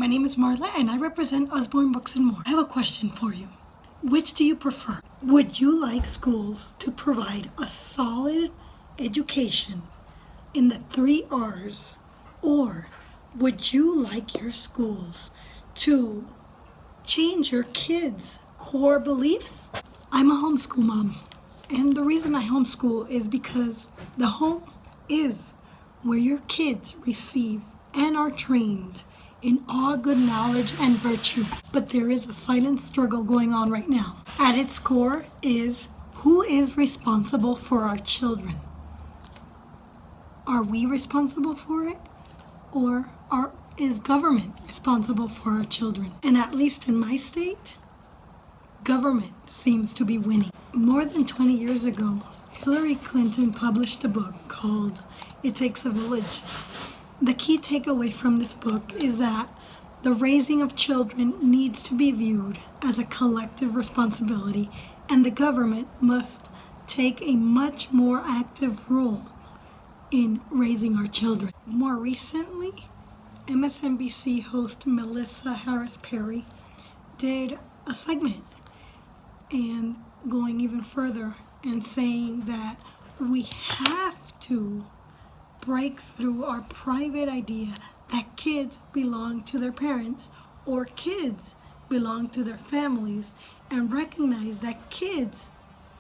my name is Marla and I represent Usborne Books and More. I have a question for you. Which do you prefer? Would you like schools to provide a solid education in the 3 R's? Or would you like your schools to change your kids' core beliefs? I'm a homeschool mom, and the reason I homeschool is because the home is where your kids receive and are trained in all good knowledge and virtue. But there is a silent struggle going on right now. At its core is, who is responsible for our children? Are we responsible for it? Or is government responsible for our children? And at least in my state, government seems to be winning. More than 20 years ago, Hillary Clinton published a book called It Takes a Village. The key takeaway from this book is that the raising of children needs to be viewed as a collective responsibility, and the government must take a much more active role in raising our children. More recently, MSNBC host Melissa Harris Perry did a segment and going even further and saying that we have to break through our private idea that kids belong to their parents or kids belong to their families, and recognize that kids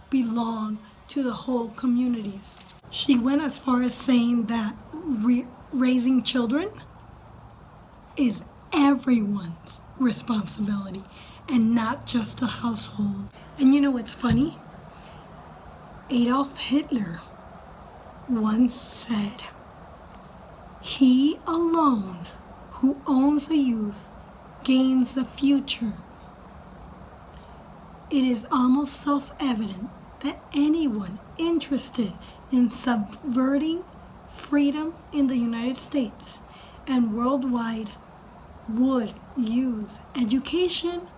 belong to the whole communities. She went as far as saying that raising children is everyone's responsibility and not just a household. And you know what's funny? Adolf Hitler once said, "He alone who owns the youth gains the future." It is almost self-evident that anyone interested in subverting freedom in the United States and worldwide would use education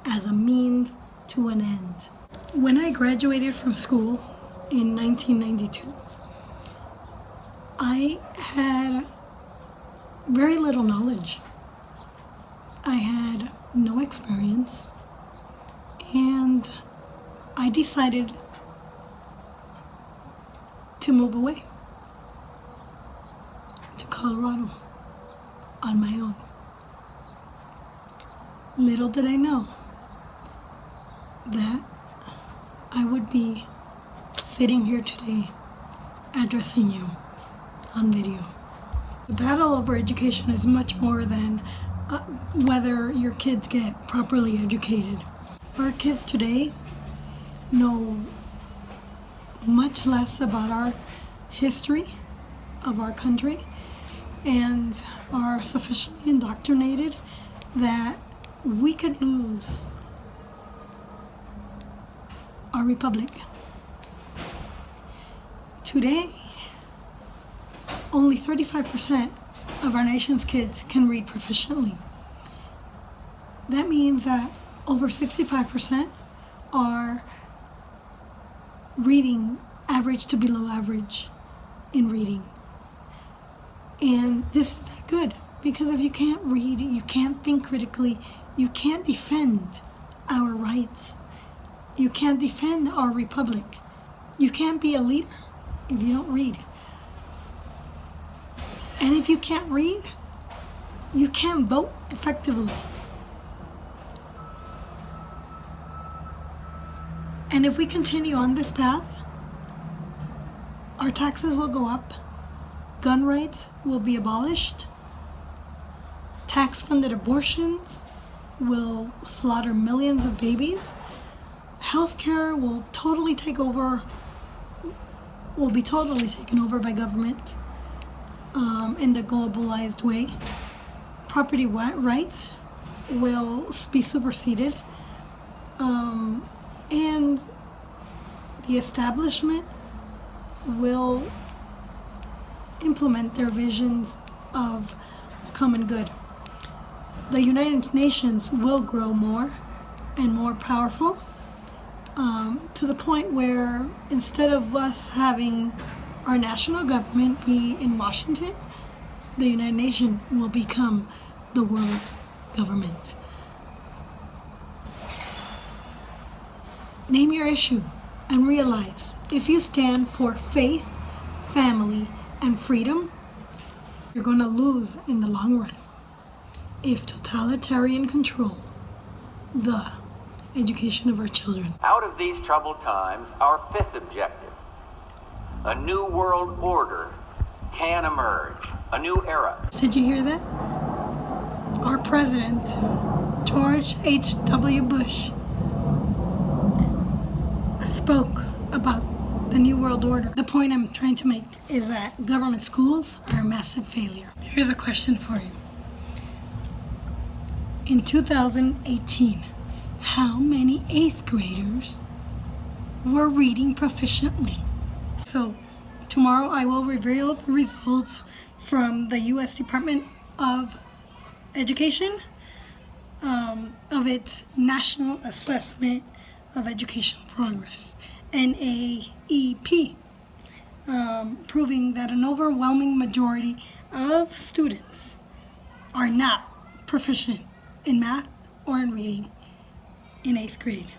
as a means to an end. When I graduated from school in 1992, I had very little knowledge. I had no experience, and I decided to move away to Colorado on my own. Little did I know that I would be sitting here today addressing you on video. The battle over education is much more than whether your kids get properly educated. Our kids today know much less about our history of our country and are sufficiently indoctrinated that we could lose our republic. Today, only 35% of our nation's kids can read proficiently. That means that over 65% are reading average to below average in reading. And this is not good, because if you can't read, you can't think critically, you can't defend our rights, you can't defend our republic, you can't be a leader if you don't read. And if you can't read, you can't vote effectively. And if we continue on this path, our taxes will go up, gun rights will be abolished, tax-funded abortions will slaughter millions of babies, healthcare will be totally taken over by government in the globalized way. Property rights will be superseded, and the establishment will implement their visions of the common good. The United Nations will grow more and more powerful, to the point where instead of us having our national government be in Washington, the United Nations will become the world government. Name your issue and realize if you stand for faith, family, and freedom, you're going to lose in the long run. If totalitarian control the education of our children. Out of these troubled times, our fifth objective, a new world order can emerge, a new era. Did you hear that? Our president, George H.W. Bush, spoke about the New World Order. The point I'm trying to make is that government schools are a massive failure. Here's a question for you. In 2018, how many 8th graders were reading proficiently? So tomorrow I will reveal the results from the U.S. Department of Education of its National Assessment of Educational Progress, NAEP, proving that an overwhelming majority of students are not proficient in math or in reading in 8th grade.